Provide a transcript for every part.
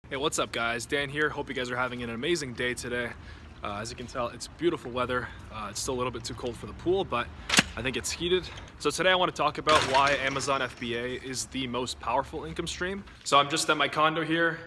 Hey, what's up guys? Dan here. Hope you guys are having an amazing day today. As you can tell, it's beautiful weather. It's still a little bit too cold for the pool, but I think it's heated. So today I want to talk about why Amazon FBA is the most powerful income stream. So I'm just at my condo here.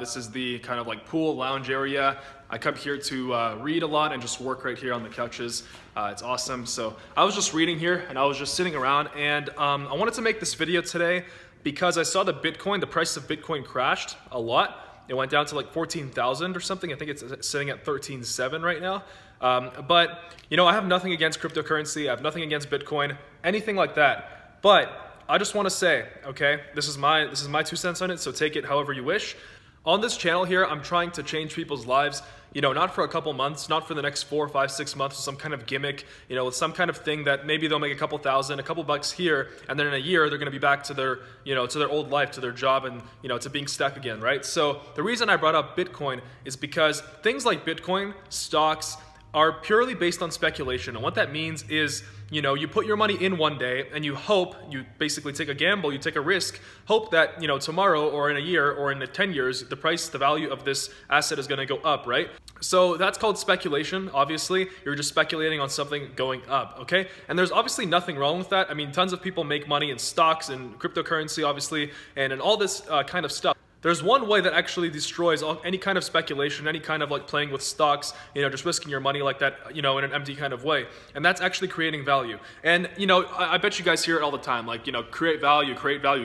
This is the kind of like pool lounge area. I come here to read a lot and just work right here on the couches. It's awesome. So I was just reading here and I was just sitting around, and I wanted to make this video today because I saw the price of Bitcoin crashed a lot. It went down to like 14,000 or something. I think it's sitting at 13.7 right now. But you know, I have nothing against cryptocurrency. I have nothing against Bitcoin, anything like that. But I just want to say, okay, this is my 2 cents on it. So take it however you wish. On this channel here, I'm trying to change people's lives, you know, not for a couple months, not for the next 4, 5, 6 months with some kind of gimmick, you know, with some kind of thing that maybe they'll make a couple thousand, a couple bucks here, and then in a year, they're going to be back to their, you know, to their old life, to their job, and, you know, to being stuck again, right? So the reason I brought up Bitcoin is because things like Bitcoin, stocks, are purely based on speculation. And what that means is, you know, you put your money in one day and you hope, you basically take a gamble, you take a risk, hope that, you know, tomorrow or in a year or in 10 years, the value of this asset is going to go up, right? So that's called speculation. Obviously, you're just speculating on something going up, okay? And there's obviously nothing wrong with that. I mean, tons of people make money in stocks and cryptocurrency, obviously, and in all this kind of stuff. There's one way that actually destroys any kind of speculation, any kind of like playing with stocks, you know, just risking your money like that, you know, in an empty kind of way. And that's actually creating value. And, you know, I bet you guys hear it all the time, like, you know, create value,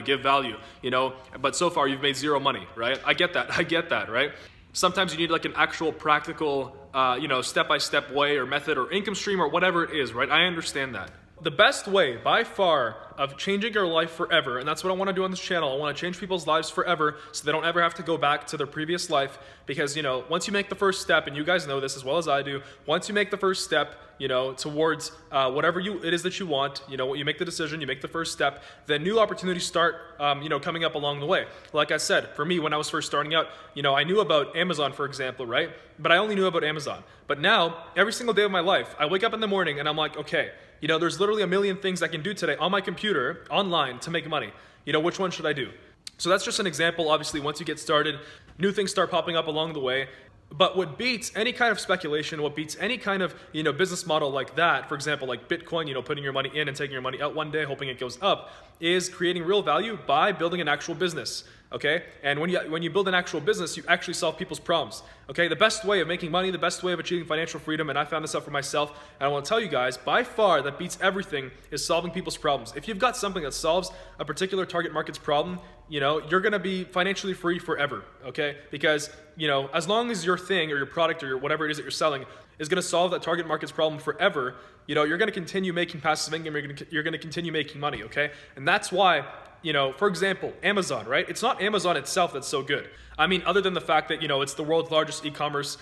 give value, you know, but so far you've made zero money, right? I get that, right? Sometimes you need like an actual practical, you know, step-by-step way or method or income stream or whatever it is, right? I understand that. The best way, by far, of changing your life forever, and that's what I want to do on this channel. I want to change people's lives forever so they don't ever have to go back to their previous life, because, you know, once you make the first step, and you guys know this as well as I do, once you make the first step, you know, towards whatever it is that you want, you know, you make the decision, you make the first step, then new opportunities start, you know, coming up along the way. Like I said, for me, when I was first starting out, you know, I knew about Amazon, for example, right? But I only knew about Amazon. But now, every single day of my life, I wake up in the morning and I'm like, okay, you know, there's literally a million things I can do today on my computer, online, to make money. You know, which one should I do? So that's just an example. Obviously, once you get started, new things start popping up along the way. But what beats any kind of speculation, what beats any kind of, you know, business model like that, for example, like Bitcoin, you know, putting your money in and taking your money out one day, hoping it goes up, is creating real value by building an actual business. Okay, and when you build an actual business, you actually solve people's problems. Okay, the best way of making money, the best way of achieving financial freedom, and I found this out for myself, and I want to tell you guys, by far, that beats everything, is solving people's problems. If you've got something that solves a particular target market's problem, you know, you're going to be financially free forever. Okay, because, you know, as long as your thing or your product or whatever it is that you're selling is going to solve that target market's problem forever, you know, you're going to continue making passive income, you're going to continue making money. Okay, and that's why, you know, for example, Amazon, right? It's not Amazon itself that's so good. I mean, other than the fact that, you know, it's the world's largest e-commerce,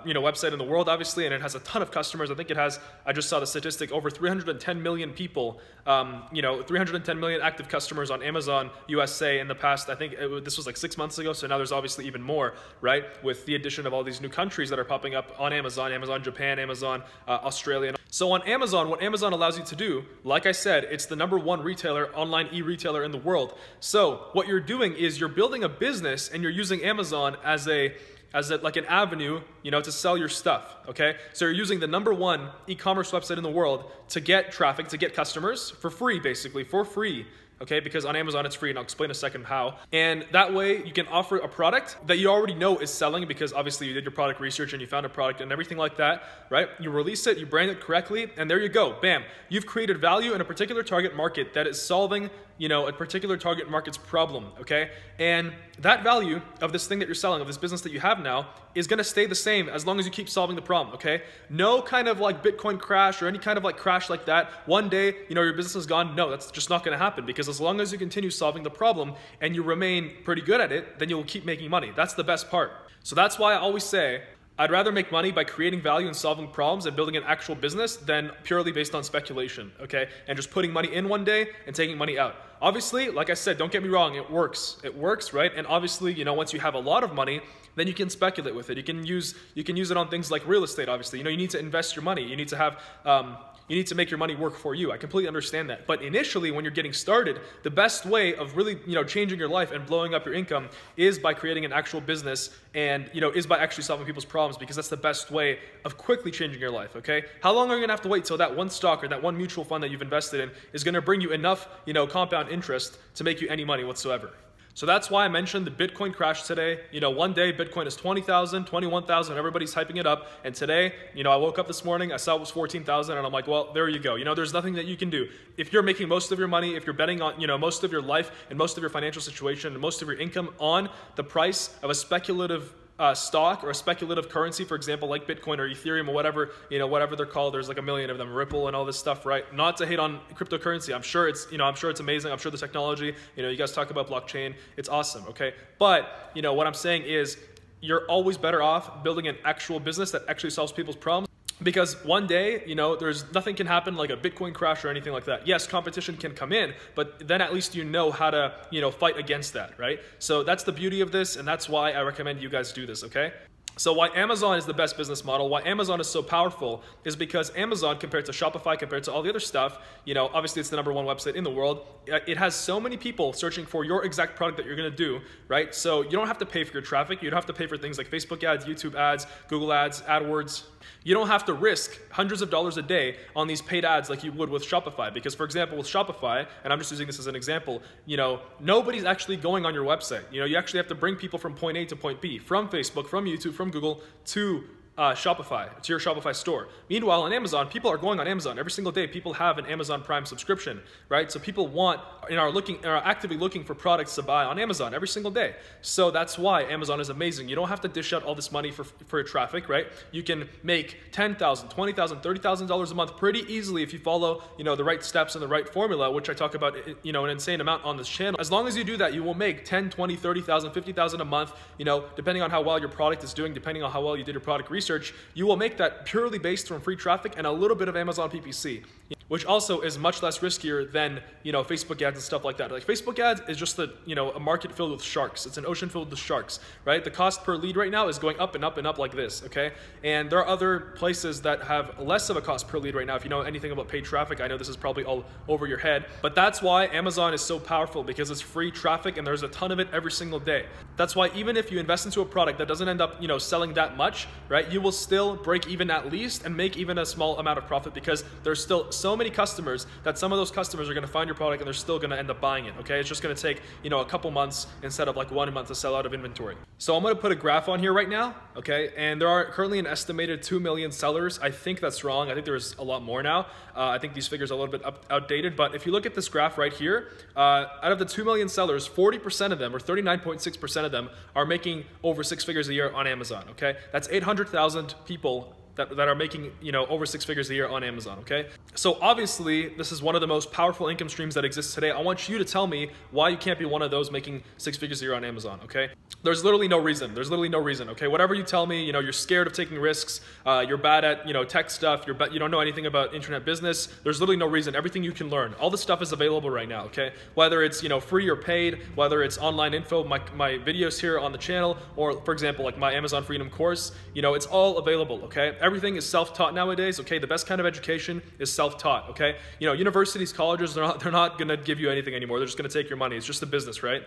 you know, website in the world, obviously, and it has a ton of customers. I think it has, I just saw the statistic, over 310 million people, you know, 310 million active customers on Amazon USA in the past. I think this was like 6 months ago, so now there's obviously even more, right? With the addition of all these new countries that are popping up on Amazon, Japan, Amazon, Australia. So on Amazon, what Amazon allows you to do, like I said, it's the #1 retailer, online e-retailer in the world. So what you're doing is you're building a business and you're using Amazon as like an avenue, you know, to sell your stuff, okay? So you're using the #1 e-commerce website in the world to get traffic, to get customers for free, basically, for free. Okay, because on Amazon it's free, and I'll explain in a second how. And that way you can offer a product that you already know is selling, because obviously you did your product research and you found a product and everything like that, right? You release it, you brand it correctly, and there you go, bam. You've created value in a particular target market that is solving, you know, a particular target market's problem, okay? And that value of this thing that you're selling, of this business that you have now, is gonna stay the same as long as you keep solving the problem, okay? No kind of like Bitcoin crash or any kind of like crash like that, one day, you know, your business is gone. No, that's just not gonna happen, because as long as you continue solving the problem and you remain pretty good at it, then you'll keep making money. That's the best part. So that's why I always say, I'd rather make money by creating value and solving problems and building an actual business than purely based on speculation, okay? And just putting money in one day and taking money out. Obviously, like I said, don't get me wrong, it works. It works, right? And obviously, you know, once you have a lot of money, then you can speculate with it. You can use it on things like real estate, obviously. You know, you need to invest your money. You need to have, you need to make your money work for you. I completely understand that. But initially, when you're getting started, the best way of really, you know, changing your life and blowing up your income is by creating an actual business and, you know, is by actually solving people's problems, because that's the best way of quickly changing your life, okay? How long are you gonna have to wait till that one stock or that one mutual fund that you've invested in is gonna bring you enough, you know, compound interest to make you any money whatsoever? So that's why I mentioned the Bitcoin crash today. You know, one day Bitcoin is 20,000, 21,000, everybody's hyping it up. And today, you know, I woke up this morning, I saw it was 14,000, and I'm like, well, there you go. You know, there's nothing that you can do. If you're making most of your money, if you're betting on, you know, most of your life and most of your financial situation and most of your income on the price of a speculative stock or a speculative currency, for example, like Bitcoin or Ethereum or whatever, you know, whatever they're called, there's like a million of them, Ripple and all this stuff, right? Not to hate on cryptocurrency. I'm sure it's, you know, I'm sure it's amazing. I'm sure the technology, you know, you guys talk about blockchain, it's awesome, okay? But, you know, what I'm saying is you're always better off building an actual business that actually solves people's problems. Because one day, you know, nothing can happen like a Bitcoin crash or anything like that. Yes, competition can come in, but then at least you know how to, you know, fight against that, right? So that's the beauty of this, and that's why I recommend you guys do this, okay? So why Amazon is the best business model, why Amazon is so powerful, is because Amazon, compared to Shopify, compared to all the other stuff, you know, obviously it's the #1 website in the world. It has so many people searching for your exact product that you're gonna do, right? So you don't have to pay for your traffic. You don't have to pay for things like Facebook ads, YouTube ads, Google ads, AdWords. You don't have to risk hundreds of dollars a day on these paid ads like you would with Shopify. Because, for example, with Shopify, and I'm just using this as an example, you know, nobody's actually going on your website. You know, you actually have to bring people from point A to point B, from Facebook, from YouTube, from Google to Shopify, to your Shopify store. Meanwhile, on Amazon, people are going on Amazon every single day. People have an Amazon Prime subscription, right? So people want and are actively looking for products to buy on Amazon every single day. So that's why Amazon is amazing. You don't have to dish out all this money for your traffic, right? You can make $10,000, $20,000, $30,000 a month pretty easily if you follow, you know, the right steps and the right formula, which I talk about, you know, an insane amount on this channel. As long as you do that, you will make 10, 20, 30,000, 50,000 a month, you know, depending on how well your product is doing, depending on how well you did your product research. You will make that purely based from free traffic and a little bit of Amazon PPC, which also is much less riskier than, you know, Facebook ads and stuff like that. Like Facebook ads is just a market filled with sharks. It's an ocean filled with sharks, right? The cost per lead right now is going up and up and up like this, okay? And there are other places that have less of a cost per lead right now. If you know anything about paid traffic, I know this is probably all over your head, but that's why Amazon is so powerful, because it's free traffic and there's a ton of it every single day. That's why even if you invest into a product that doesn't end up, you know, selling that much, right? You will still break even at least and make even a small amount of profit, because there's still so many customers that some of those customers are going to find your product and they're still going to end up buying it, okay? It's just going to take, you know, a couple months instead of like 1 month to sell out of inventory. So I'm going to put a graph on here right now, okay? And there are currently an estimated 2 million sellers. I think that's wrong. I think there's a lot more now. I think these figures are a little bit outdated, but if you look at this graph right here, out of the 2 million sellers, 40% of them, or 39.6% of them, are making over 6 figures a year on Amazon, okay? That's 800,000 people that are making, you know, over 6 figures a year on Amazon, okay? So obviously, this is one of the most powerful income streams that exists today. I want you to tell me why you can't be one of those making 6 figures a year on Amazon, okay? There's literally no reason. There's literally no reason, okay? Whatever you tell me, you know, you're scared of taking risks, you're bad at, you know, tech stuff, you don't know anything about internet business, there's literally no reason. Everything you can learn. All this stuff is available right now, okay? Whether it's, you know, free or paid, whether it's online info, my videos here on the channel, or for example, like my Amazon Freedom course, you know, it's all available, okay? Everything is self-taught nowadays, okay? The best kind of education is self-taught, okay? You know, universities, colleges, they're not gonna give you anything anymore. They're just gonna take your money. It's just a business, right?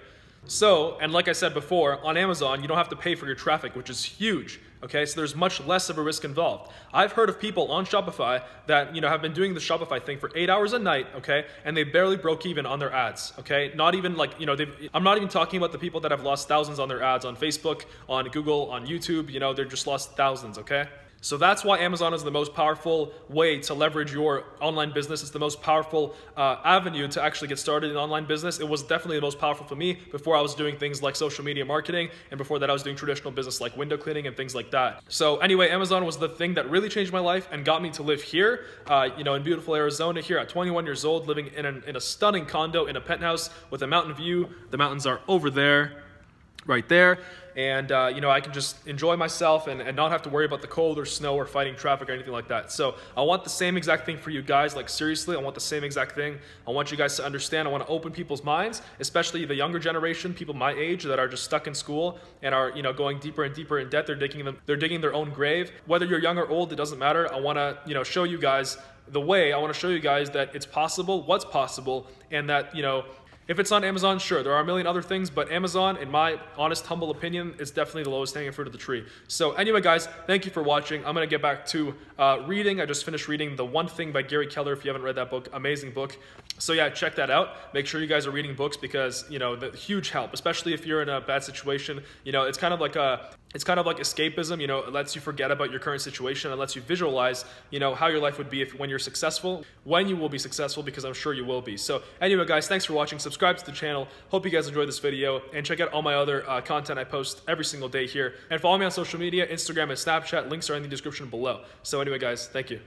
So, and like I said before, on Amazon, you don't have to pay for your traffic, which is huge, okay? So there's much less of a risk involved. I've heard of people on Shopify that, you know, have been doing the Shopify thing for 8 hours a night, okay? And they barely broke even on their ads, okay? Not even like, you know, I'm not even talking about the people that have lost thousands on their ads on Facebook, on Google, on YouTube, you know, they're just lost thousands, okay? So that's why Amazon is the most powerful way to leverage your online business. It's the most powerful avenue to actually get started in online business. It was definitely the most powerful for me before I was doing things like social media marketing, and before that I was doing traditional business like window cleaning and things like that. So anyway, Amazon was the thing that really changed my life and got me to live here, you know, in beautiful Arizona here at 21 years old, living in a stunning condo in a penthouse with a mountain view. The mountains are over there, right there. and you know, I can just enjoy myself and not have to worry about the cold or snow or fighting traffic or anything like that. So I want the same exact thing for you guys. Like seriously, I want the same exact thing. I want you guys to understand. I want to open people's minds, especially the younger generation, people my age that are just stuck in school and are, you know, going deeper and deeper in debt. They're digging their own grave. Whether you're young or old, it doesn't matter. I want to, you know, show you guys the way. I want to show you guys that it's possible, what's possible, and that, you know, if it's on Amazon, sure, there are a million other things, but Amazon, in my honest, humble opinion, is definitely the lowest hanging fruit of the tree. So anyway, guys, thank you for watching. I'm going to get back to reading. I just finished reading The One Thing by Gary Keller. If you haven't read that book, amazing book. So yeah, check that out. Make sure you guys are reading books because, you know, the huge help, especially if you're in a bad situation. You know, it's kind of like escapism. You know, it lets you forget about your current situation and lets you visualize, you know, how your life would be when you're successful, when you will be successful, because I'm sure you will be. So anyway, guys, thanks for watching. Subscribe to the channel. Hope you guys enjoyed this video, and check out all my other content I post every single day here. And follow me on social media, Instagram and Snapchat. Links are in the description below. So anyway, guys, thank you.